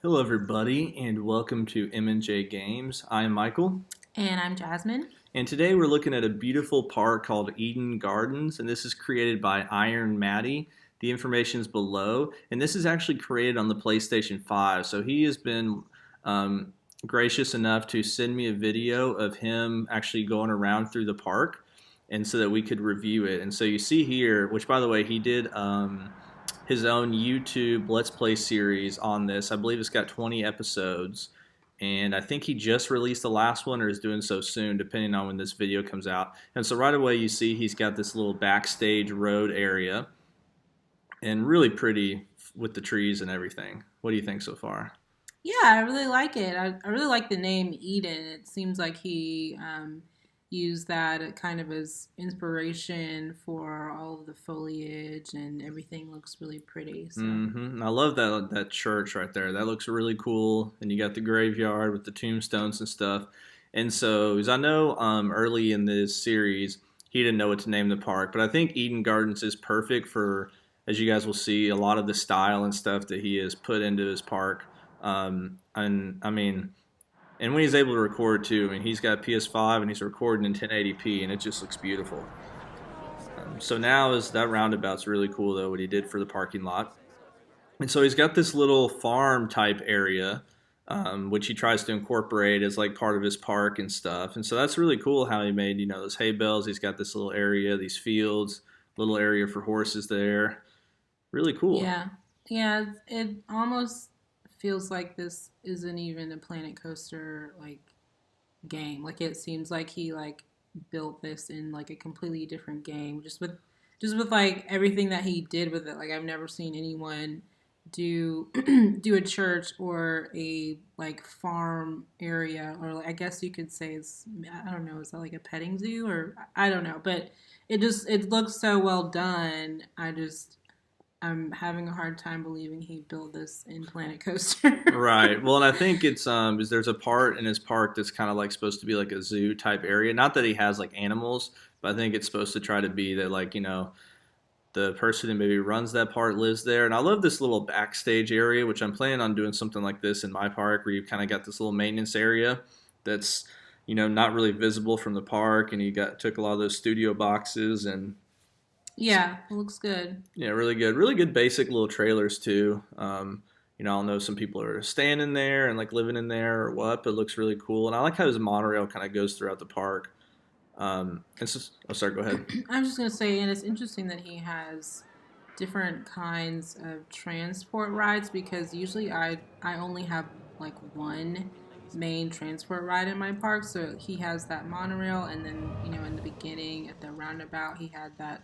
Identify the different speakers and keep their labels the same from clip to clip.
Speaker 1: Hello, everybody, and welcome to M&J Games. I'm Michael,
Speaker 2: And I'm Jasmine.
Speaker 1: and today we're looking at a beautiful park called Eden Gardens, and this is created by Iron Matty. The information is below, and this is actually created on the PlayStation 5. So he has been um, gracious enough to send me a video of him actually going around through the park, and so that we could review it. And so you see here, which by the way, he did his own YouTube Let's Play series on this. I believe it's got 20 episodes. And I think he just released the last one or is doing so soon, depending on when this video comes out. And so right away you see he's got this little backstage road area and really pretty with the trees and everything. What do you think so far?
Speaker 2: Yeah, I really like it. I really like the name Eden. It seems like he used that kind of as inspiration for all of the foliage and everything looks really pretty. So,
Speaker 1: I love that church right there. That looks really cool. And you got the graveyard with the tombstones and stuff. And so, as I know, early in this series, he didn't know what to name the park, but I think Eden Gardens is perfect for, as you guys will see, a lot of the style and stuff that he has put into his park. And I mean, and when he's able to record too, I mean, he's got PS5 and he's recording in 1080p, and it just looks beautiful. So now is that roundabout's really cool though, what he did for the parking lot. And so he's got this little farm type area, which he tries to incorporate as like part of his park and stuff. And so that's really cool how he made, those hay bales. He's got this little area, these fields, little area for horses there. Really cool.
Speaker 2: yeah. Yeah, it almost feels like this isn't even a Planet Coaster like game. Like it seems like he like built this in like a completely different game just with like everything that he did with it. Like I've never seen anyone do do a church or a like farm area or like, I guess you could say it's I don't know, is that like a petting zoo or I don't know, but it looks so well done. I'm having a hard time believing he built this in Planet Coaster.
Speaker 1: Right. Well, and I think it's is there's a part in his park that's kind of like supposed to be like a zoo type area. Not that he has like animals, but I think it's supposed to try to be that like, the person who maybe runs that part lives there. And I love this little backstage area, which I'm planning on doing something like this in my park where you kind of got this little maintenance area that's, not really visible from the park. And you took a lot of those studio boxes and
Speaker 2: Yeah, it looks good.
Speaker 1: yeah, really good. Really good basic little trailers too. I don't know, some people are staying in there and like living in there or what, but it looks really cool. And I like how his monorail kind of goes throughout the park. It's just, oh, sorry, go ahead.
Speaker 2: I was just gonna say, and it's interesting that he has different kinds of transport rides because usually I only have like one main transport ride in my park. So he has that monorail, and then in the beginning at the roundabout he had that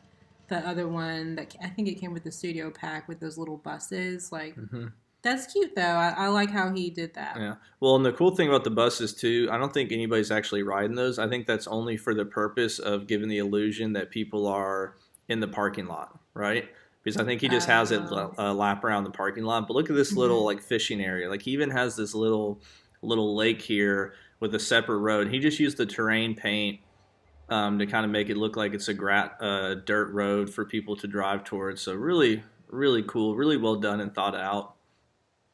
Speaker 2: other one that I think it came with the studio pack with those little buses. Like
Speaker 1: hmm
Speaker 2: that's cute though. I like how he did that.
Speaker 1: Yeah. Well, and the cool thing about the buses too, I don't think anybody's actually riding those. I think that's only for the purpose of giving the illusion that people are in the parking lot, right? Because I think he just has it
Speaker 2: Oh,
Speaker 1: lap around the parking lot. But look at this little
Speaker 2: mm-hmm.
Speaker 1: like fishing area. Like he even has this little lake here with a separate road. He just used the terrain paint to kind of make it look like it's a dirt road for people to drive towards. So really, really cool, really well done and thought out.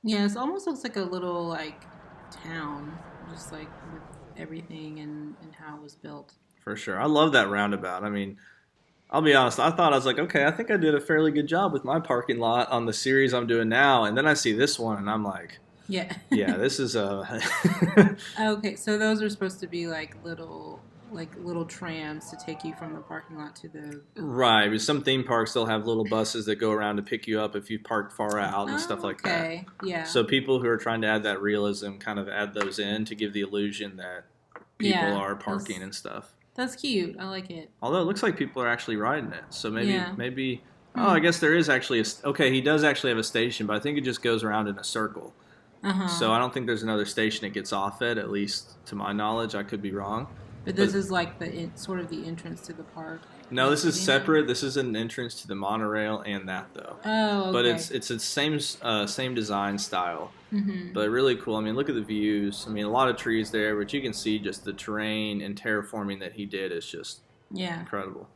Speaker 2: Yeah, it almost looks like a little like town, just like with everything and how it was built.
Speaker 1: For sure. I love that roundabout. I mean, I'll be honest, I was like, okay, I think I did a fairly good job with my parking lot on the series I'm doing now. And then I see this one and I'm like,
Speaker 2: Yeah.
Speaker 1: yeah, this is a.
Speaker 2: Okay, so those are supposed to be like little trams to take you from the parking lot to the.
Speaker 1: Right. Because some theme parks, they'll have little buses that go around to pick you up if you parked far out and stuff
Speaker 2: Oh,
Speaker 1: like that.
Speaker 2: okay. Yeah.
Speaker 1: So people who are trying to add that realism kind of add those in to give the illusion that people
Speaker 2: Yeah.
Speaker 1: are parking and stuff.
Speaker 2: That's cute. I like it.
Speaker 1: Although it looks like people are actually riding it. So
Speaker 2: Yeah.
Speaker 1: maybe. Oh, I
Speaker 2: Hmm.
Speaker 1: guess there is actually okay, he does actually have a station, but I think it just goes around in a circle.
Speaker 2: Uh-huh.
Speaker 1: So I don't think there's another station it gets off at least to my knowledge. I could be wrong.
Speaker 2: But
Speaker 1: But
Speaker 2: this is like sort of the entrance to the park.
Speaker 1: no, this is
Speaker 2: You know?
Speaker 1: separate. This is an entrance to the monorail and that though.
Speaker 2: Oh,
Speaker 1: But
Speaker 2: okay.
Speaker 1: it's the same design style,
Speaker 2: Mhm.
Speaker 1: but really cool. I mean, look at the views. I mean, a lot of trees there, but you can see just the terrain and terraforming that he did is just
Speaker 2: Yeah.
Speaker 1: incredible.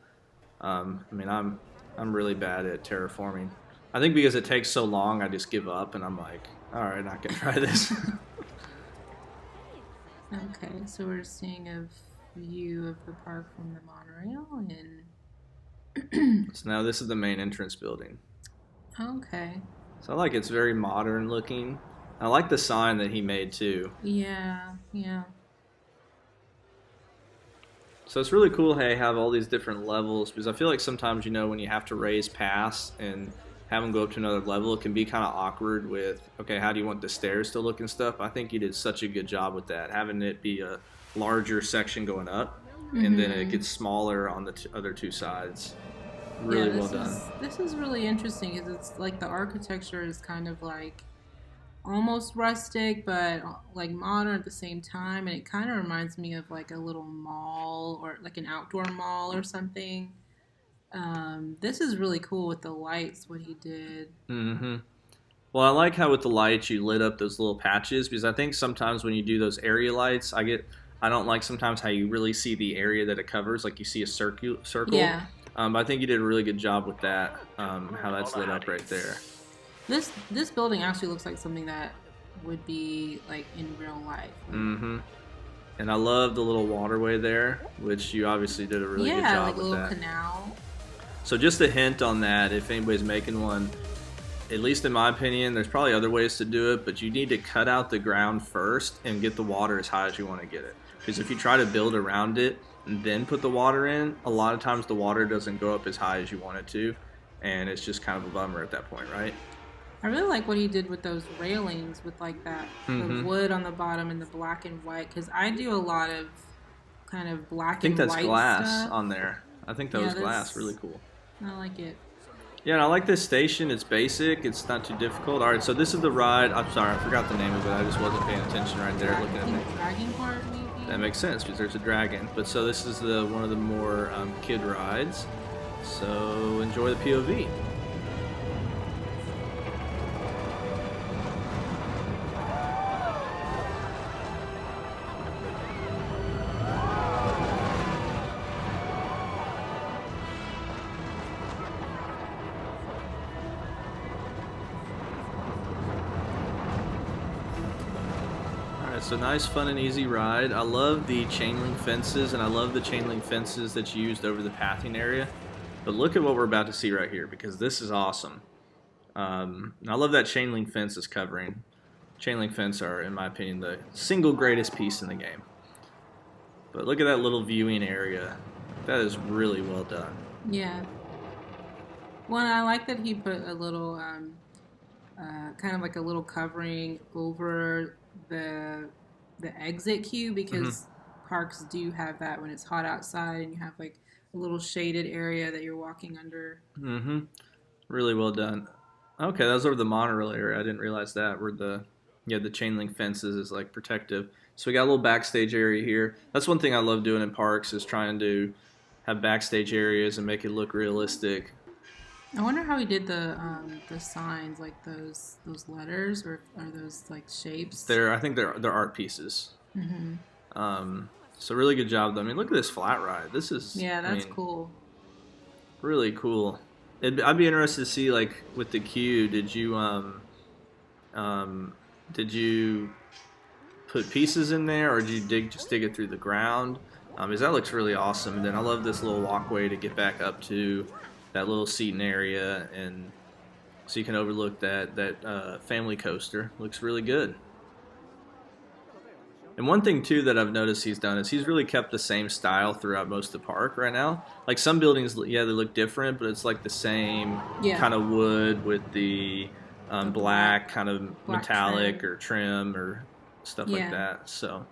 Speaker 1: I mean, I'm really bad at terraforming. I think because it takes so long, I just give up, and I'm like, All right, I can try this.
Speaker 2: Okay, so we're seeing a view of the park from the monorail, and
Speaker 1: So now this is the main entrance building.
Speaker 2: okay,
Speaker 1: So I like it's very modern looking. I like the sign that he made too.
Speaker 2: yeah, yeah,
Speaker 1: So it's really cool how they have all these different levels because I feel like sometimes when you have to raise pass and have them go up to another level, it can be kind of awkward with okay, how do you want the stairs to look and stuff. I think you did such a good job with that, having it be a larger section going up, and then it
Speaker 2: mm-hmm.
Speaker 1: gets smaller on the other two sides.
Speaker 2: Yeah.
Speaker 1: Really well done.
Speaker 2: This is really interesting because it's like the architecture is kind of like almost rustic, but like modern at the same time, and it kind of reminds me of like a little mall or like an outdoor mall or something. This is really cool with the lights. What he did.
Speaker 1: Mm-hmm. Well, I like how with the lights you lit up those little patches because I think sometimes when you do those area lights, I don't like sometimes how you really see the area that it covers, like you see a circle.
Speaker 2: Yeah.
Speaker 1: I think you did a really good job with that. How that's lit up right there.
Speaker 2: This building actually looks like something that would be like in real life. Like,
Speaker 1: Mm-hmm. And I love the little waterway there, which you obviously did a really good
Speaker 2: yeah,
Speaker 1: job
Speaker 2: like a
Speaker 1: with
Speaker 2: little
Speaker 1: that.
Speaker 2: canal.
Speaker 1: So just a hint on that, if anybody's making one, at least in my opinion, there's probably other ways to do it, but you need to cut out the ground first and get the water as high as you want to get it. Because if you try to build around it and then put the water in, a lot of times the water doesn't go up as high as you want it to, and it's just kind of a bummer at that point, right?
Speaker 2: I really like what he did with those railings with like that
Speaker 1: Mm-hmm.
Speaker 2: the wood on the bottom and the black and white because I do a lot of kind of
Speaker 1: I
Speaker 2: black
Speaker 1: think
Speaker 2: and
Speaker 1: that's
Speaker 2: white
Speaker 1: glass
Speaker 2: stuff.
Speaker 1: on there. I think that
Speaker 2: Yeah,
Speaker 1: was glass.
Speaker 2: this
Speaker 1: Really cool.
Speaker 2: I like it.
Speaker 1: Yeah, and I like this station. It's basic. It's not too difficult. All right, so this is the ride. I'm sorry, I forgot the name of it. I just wasn't paying attention right there, looking at it.
Speaker 2: Dragon part maybe.
Speaker 1: That makes sense because there's a dragon. But so this is the one of the more kid rides. So enjoy the POV. Alright, so nice, fun, and easy ride. I love the chain link fences, and I love the chain link fences that you used over the pathing area. But look at what we're about to see right here, because this is awesome. And I love that chain link fence is covering. Chain link fence are, in my opinion, the single greatest piece in the game. But look at that little viewing area. That is really well done.
Speaker 2: Yeah. Well, I like that he put a little kind of like a little covering over the exit queue because parks do have that when it's hot outside and you have like a little shaded area that you're walking under.
Speaker 1: Mm-hmm. Really well done. Okay, that was over the monorail area. I didn't realize that. Where the chain link fences is like protective. So we got a little backstage area here. That's one thing I love doing in parks is trying to have backstage areas and make it look realistic.
Speaker 2: I wonder how he did the signs, like those letters, or are those like shapes?
Speaker 1: I think they're art pieces.
Speaker 2: Mm-hmm.
Speaker 1: So really good job. I mean, look at this flat ride. This is
Speaker 2: That's cool.
Speaker 1: Really cool. I'd be interested to see like with the queue. Did you put pieces in there, or did you just dig it through the ground? Because that looks really awesome. And then I love this little walkway to get back up to that little seating area, and so you can overlook that family coaster. Looks really good. And one thing too that I've noticed he's done is he's really kept the same style throughout most of the park right now. Like some buildings, yeah, they look different, but it's like the same kind of wood with the black kind of metallic trim. Or trim or stuff like that. So.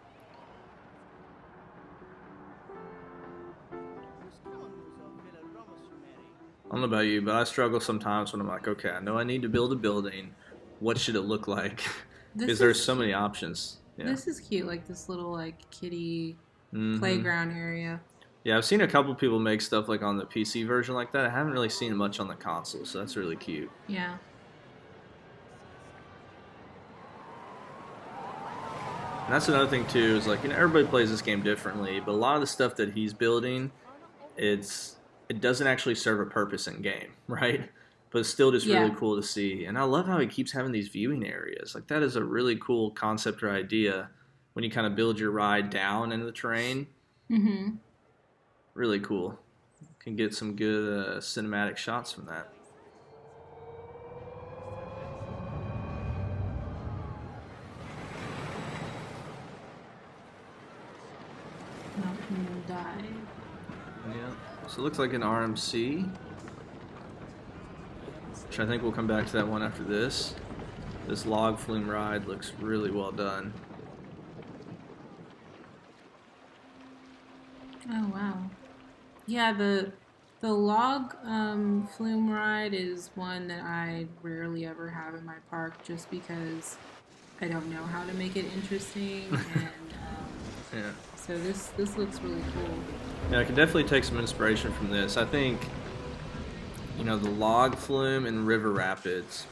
Speaker 1: I don't know about you, but I struggle sometimes when I'm like, okay, I know I need to build a building. What should it look like? Because there's so many options. Yeah.
Speaker 2: This is cute, like this little like kiddie playground area.
Speaker 1: Yeah, I've seen a couple people make stuff like on the PC version like that. I haven't really seen much on the console, so that's really cute.
Speaker 2: Yeah.
Speaker 1: And that's another thing too, is like, everybody plays this game differently, but a lot of the stuff that he's building, it doesn't actually serve a purpose in game, right? but it's still just really
Speaker 2: Yeah.
Speaker 1: cool to see. And I love how he keeps having these viewing areas. Like that is a really cool concept or idea when you kind of build your ride down into the terrain.
Speaker 2: Mm-hmm.
Speaker 1: Really cool. Can get some good cinematic shots from that.
Speaker 2: Mountain dive.
Speaker 1: Yeah. So it looks like an RMC, which I think we'll come back to that one after this. This log flume ride looks really well done.
Speaker 2: Oh wow. Yeah, the log flume ride is one that I rarely ever have in my park, just because I don't know how to make it interesting, and
Speaker 1: Yeah.
Speaker 2: so this looks really cool.
Speaker 1: Yeah, I can definitely take some inspiration from this. I think, the log flume in River Rapids.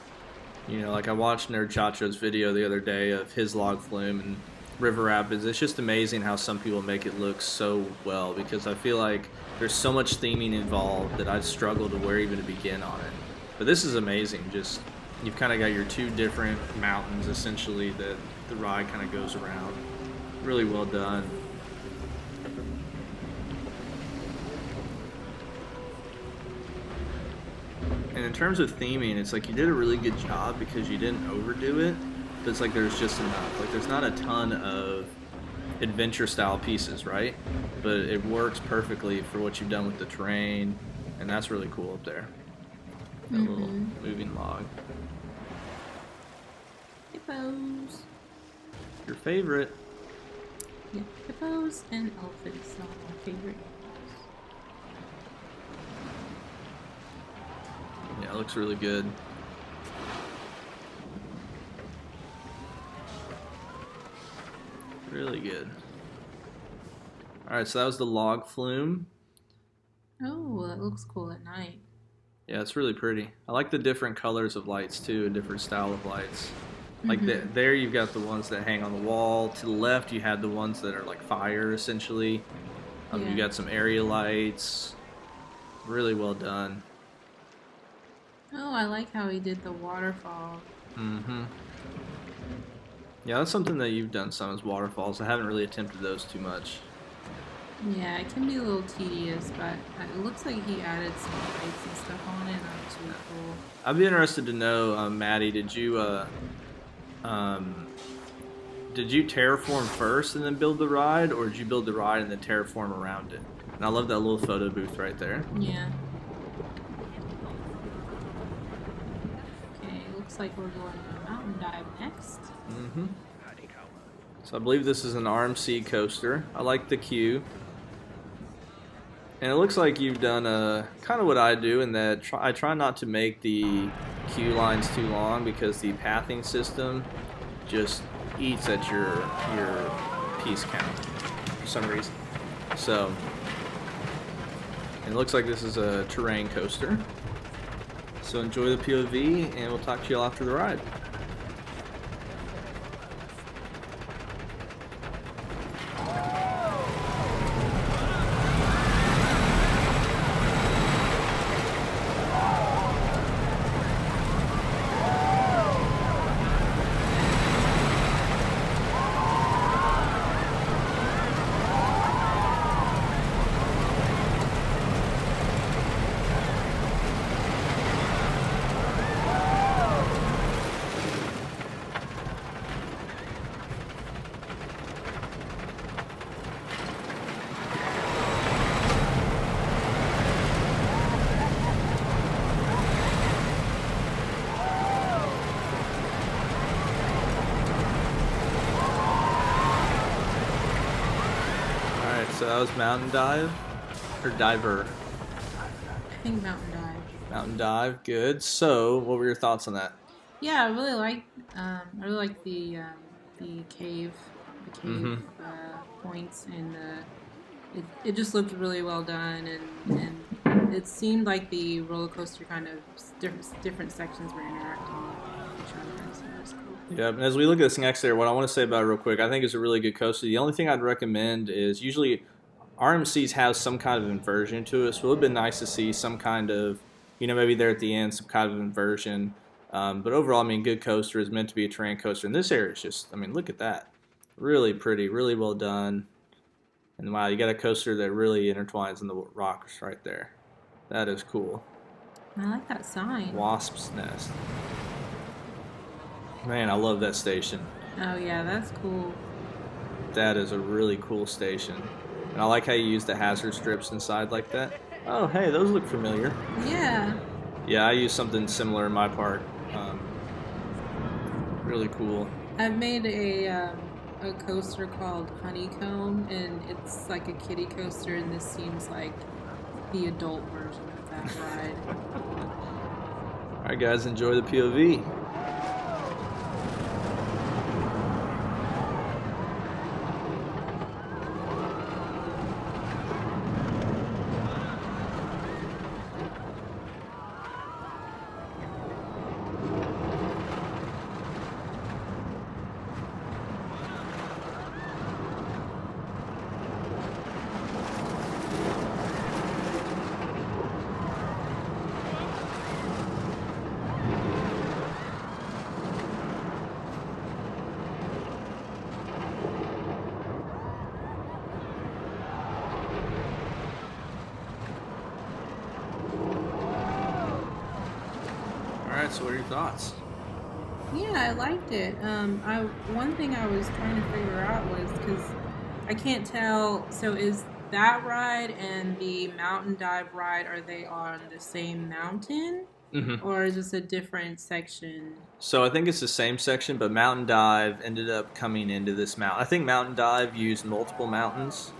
Speaker 1: Like I watched Nerd Chacho's video the other day of his log flume and River Rapids. It's just amazing how some people make it look so well, because I feel like there's so much theming involved that I'd struggle to where even to begin on it. But this is amazing. Just you've kind of got your two different mountains essentially that the ride kind of goes around. Really well done. And in terms of theming, it's like you did a really good job because you didn't overdo it. But it's like there's just enough. Like there's not a ton of adventure style pieces, right? But it works perfectly for what you've done with the terrain, and that's really cool up there. That little moving log.
Speaker 2: Hippos.
Speaker 1: Your favorite?
Speaker 2: Yeah, hippos and elephants are my favorite animals.
Speaker 1: Yeah, it looks really good. Really good. Alright, so that was the log flume.
Speaker 2: Oh, that looks cool at night.
Speaker 1: Yeah, it's really pretty. I like the different colors of lights too, and different style of lights. Like there you've got the ones that hang on the wall. To the left you had the ones that are like fire essentially. You got some area lights. Really well done.
Speaker 2: Oh, I like how he did the waterfall.
Speaker 1: Mm-hmm. Yeah, that's something that you've done some is waterfalls. I haven't really attempted those too much.
Speaker 2: Yeah, it can be a little tedious, but it looks like he added some lights and stuff on it. That looks really cool.
Speaker 1: I'd be interested to know, Matty, did you terraform first and then build the ride, or did you build the ride and then terraform around it? And I love that little photo booth right there.
Speaker 2: Yeah. Okay, looks like we're going to mountain dive next.
Speaker 1: Mm-hmm. So I believe this is an RMC coaster. I like the queue. And it looks like you've done kind of what I do in that I try not to make the queue lines too long, because the pathing system just eats at your piece count for some reason. So it looks like this is a terrain coaster. So enjoy the POV, and we'll talk to you all after the ride. So that was Mountain Dive, or Diver?
Speaker 2: I think mountain dive.
Speaker 1: Mountain Dive, good. So, what were your thoughts on that?
Speaker 2: Yeah, I really like the cave, points, and it just looked really well done, and it seemed like the roller coaster kind of different sections were interacting with each other, so that was cool.
Speaker 1: Yeah, and as we look at this next there, what I want to say about it real quick, I think it's a really good coaster. The only thing I'd recommend is usually RMCs have some kind of inversion to it, so it would have been nice to see some kind of maybe there at the end, some kind of inversion. But overall, I mean, good coaster is meant to be a terrain coaster. And this area is just, I mean, look at that. Really pretty, really well done. And wow, you got a coaster that really intertwines in the rocks right there. That is cool.
Speaker 2: I like that sign.
Speaker 1: Wasp's Nest. Man, I love that station.
Speaker 2: Oh yeah, that's cool.
Speaker 1: That is a really cool station. And I like how you use the hazard strips inside like that. Oh, hey, those look familiar.
Speaker 2: Yeah.
Speaker 1: Yeah, I use something similar in my park. Really cool.
Speaker 2: I've made a coaster called Honeycomb, and it's like a kiddie coaster, and this seems like the adult version of that ride.
Speaker 1: All right, guys, enjoy the POV. All right, so what are your thoughts?
Speaker 2: Yeah, I liked it. One thing I was trying to figure out was because I can't tell. So is that ride and the mountain dive ride, are they on the same mountain,
Speaker 1: Mm-hmm.
Speaker 2: or is this a different section?
Speaker 1: So I think it's the same section, but Mountain Dive ended up coming into this mountain. I think Mountain Dive used multiple mountains,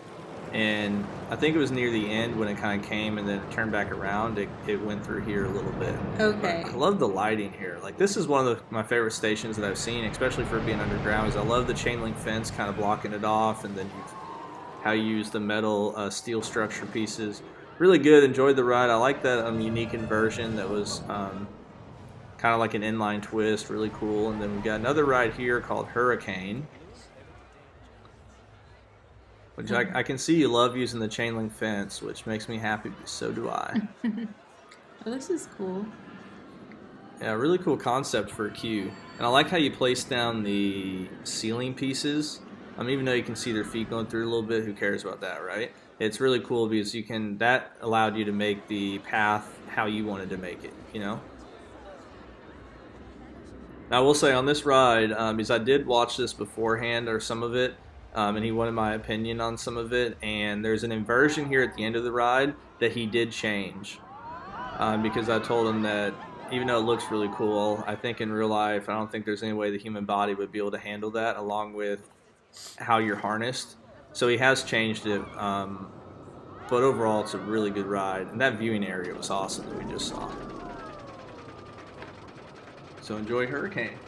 Speaker 1: and I think it was near the end when it kind of came and then it turned back around. It went through here a little bit.
Speaker 2: Okay.
Speaker 1: But I love the lighting here. Like this is one of my favorite stations that I've seen, especially for being underground. Is I love the chain link fence kind of blocking it off, and then how you use the metal steel structure pieces. Really good. Enjoyed the ride. I like that unique inversion that was kind of like an inline twist. Really cool. And then we've got another ride here called Hurricane, which I can see you love using the chain link fence, which makes me happy, but so do I.
Speaker 2: Oh, this is cool.
Speaker 1: Yeah, really cool concept for a queue. And I like how you place down the ceiling pieces. Even though you can see their feet going through a little bit, who cares about that, right? It's really cool because that allowed you to make the path how you wanted to make it, Now, I will say on this ride, because I did watch this beforehand or some of it, and he wanted my opinion on some of it, and there's an inversion here at the end of the ride that he did change. Because I told him that even though it looks really cool, I think in real life, I don't think there's any way the human body would be able to handle that along with how you're harnessed. So he has changed it, but overall it's a really good ride, and that viewing area was awesome that we just saw. So enjoy Hurricane.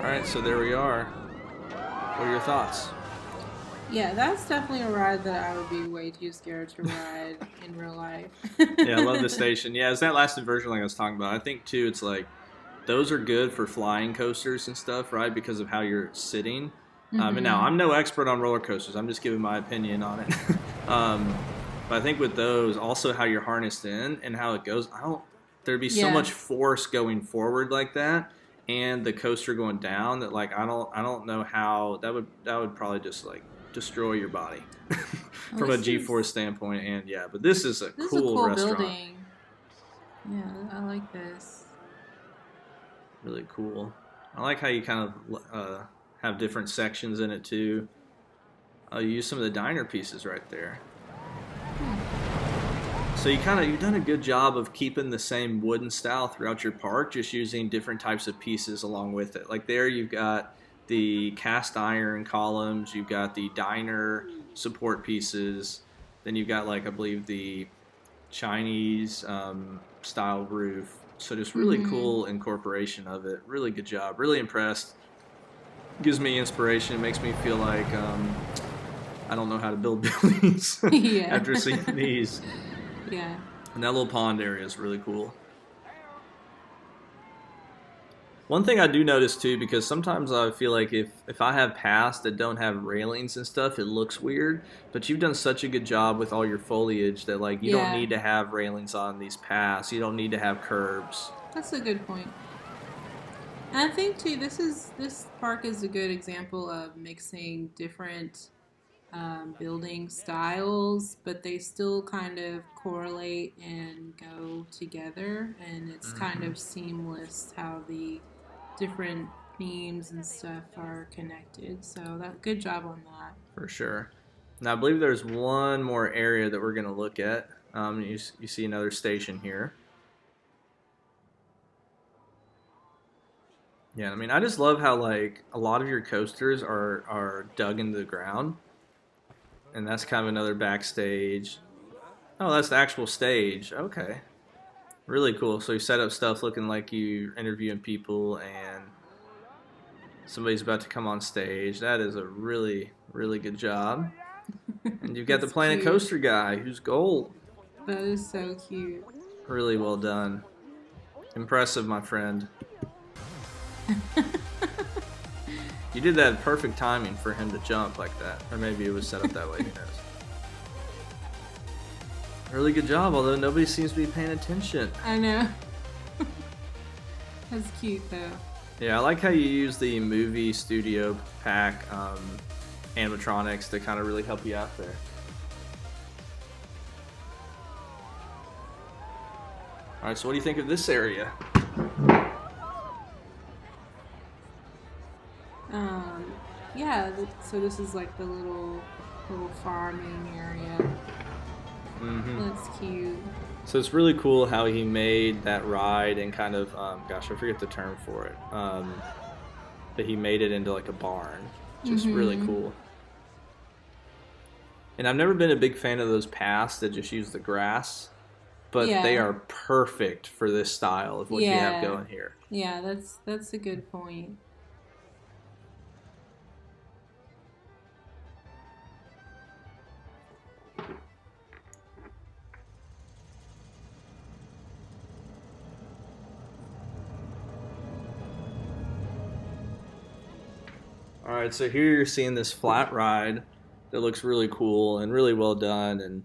Speaker 1: Alright, so there we are. What are your thoughts?
Speaker 2: Yeah, that's definitely a ride that I would be way too scared to ride in real life.
Speaker 1: Yeah, I love the station. Yeah, it's that last inversion like I was talking about. I think, too, it's like those are good for flying coasters and stuff, right? Because of how you're sitting. And now, I'm no expert on roller coasters. I'm just giving my opinion on it. But I think with those, also how you're harnessed in and how it goes, there'd be so much force going forward like that, and the coaster going down that like I don't know how that would probably just like destroy your body from a G-force standpoint. And yeah, but this is a cool restaurant.
Speaker 2: Building. Yeah, I like this.
Speaker 1: Really cool. I like how you kind of have different sections in it too. You use some of the diner pieces right there. So you've done a good job of keeping the same wooden style throughout your park, just using different types of pieces along with it. Like there, you've got the cast iron columns, you've got the diner support pieces, then you've got like I believe the Chinese style roof. So just really
Speaker 2: Mm-hmm.
Speaker 1: cool incorporation of it. Really good job. Really impressed. Gives me inspiration. It makes me feel like I don't know how to build buildings
Speaker 2: Yeah.
Speaker 1: after seeing these.
Speaker 2: Yeah.
Speaker 1: And that little pond area is really cool. One thing I do notice too, because sometimes I feel like if I have paths that don't have railings and stuff, it looks weird. But you've done such a good job with all your foliage that like you don't
Speaker 2: Yeah.
Speaker 1: need to have railings on these paths. You don't need to have curbs.
Speaker 2: That's a good point. And I think too, this park is a good example of mixing different building styles, but they still kind of correlate and go together, and it's kind
Speaker 1: Hmm.
Speaker 2: of seamless how the different themes and stuff are connected. So that good job on that.
Speaker 1: For sure. Now I believe there's one more area that we're going to look at. You see another station here. Yeah, I mean, I just love how like a lot of your coasters are dug into the ground, and that's kind of another backstage. Oh, that's the actual stage. Okay, really cool. So you set up stuff looking like you're interviewing people, and somebody's about to come on stage. That is a really good job. And you've got the
Speaker 2: That's
Speaker 1: Planet
Speaker 2: cute.
Speaker 1: Coaster guy who's gold.
Speaker 2: That is so cute.
Speaker 1: Really well done. Impressive, my friend. You did that perfect timing for him to jump like that. Or maybe it was set up that way, who knows. Really good job, although nobody seems to be paying attention.
Speaker 2: I know. That's cute though.
Speaker 1: Yeah, I like how you use the movie studio pack animatronics to kind of really help you out there. Alright, so what do you think of this area?
Speaker 2: Um, yeah. So this is like the little farming area.
Speaker 1: Mm-hmm.
Speaker 2: That's cute.
Speaker 1: So it's really cool how he made that ride and kind of, gosh, I forget the term for it. But he made it into like a barn. Just really
Speaker 2: Mm-hmm.
Speaker 1: cool. And I've never been a big fan of those paths that just use the grass, but they
Speaker 2: Yeah.
Speaker 1: are perfect for this style of what you have
Speaker 2: Yeah.
Speaker 1: going here.
Speaker 2: Yeah. That's a good point.
Speaker 1: All right, so here you're seeing this flat ride that looks really cool and really well done. And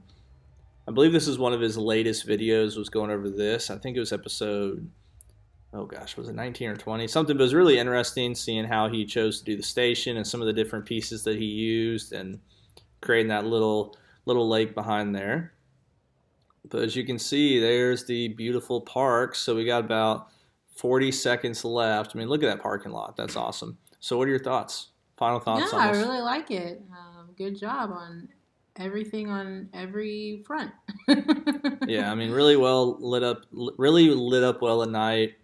Speaker 1: I believe this is one of his latest videos was going over this. I think it was episode, oh gosh, was it 19 or 20? Something, but it was really interesting seeing how he chose to do the station and some of the different pieces that he used and creating that little lake behind there. But as you can see, there's the beautiful park. So we got about 40 seconds left. I mean, look at that parking lot. That's awesome. So what are your thoughts? Final
Speaker 2: Yeah,
Speaker 1: thoughts on
Speaker 2: I
Speaker 1: this?
Speaker 2: really like it. Good job on everything on every front.
Speaker 1: Yeah, I mean, really well lit up, really lit up well at night.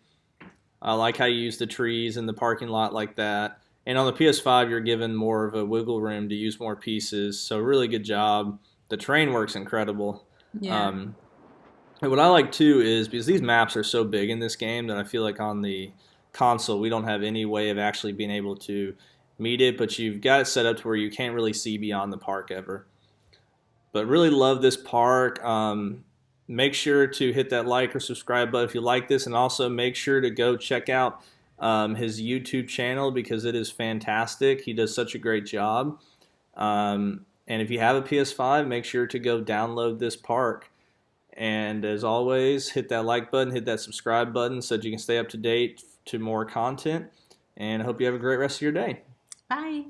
Speaker 1: I like how you use the trees in the parking lot like that. And on the PS5, you're given more of a wiggle room to use more pieces. So really good job. The train works incredible.
Speaker 2: Yeah.
Speaker 1: Um, and what I like too is because these maps are so big in this game that I feel like on the console we don't have any way of actually being able to meet it. But you've got it set up to where you can't really see beyond the park ever. But really love this park. Make sure to hit that like or subscribe button if you like this, and also make sure to go check out his YouTube channel because it is fantastic. He does such a great job. And if you have a PS5, make sure to go download this park. And as always, hit that like button, hit that subscribe button so that you can stay up to date to more content. And I hope you have a great rest of your day.
Speaker 2: Bye.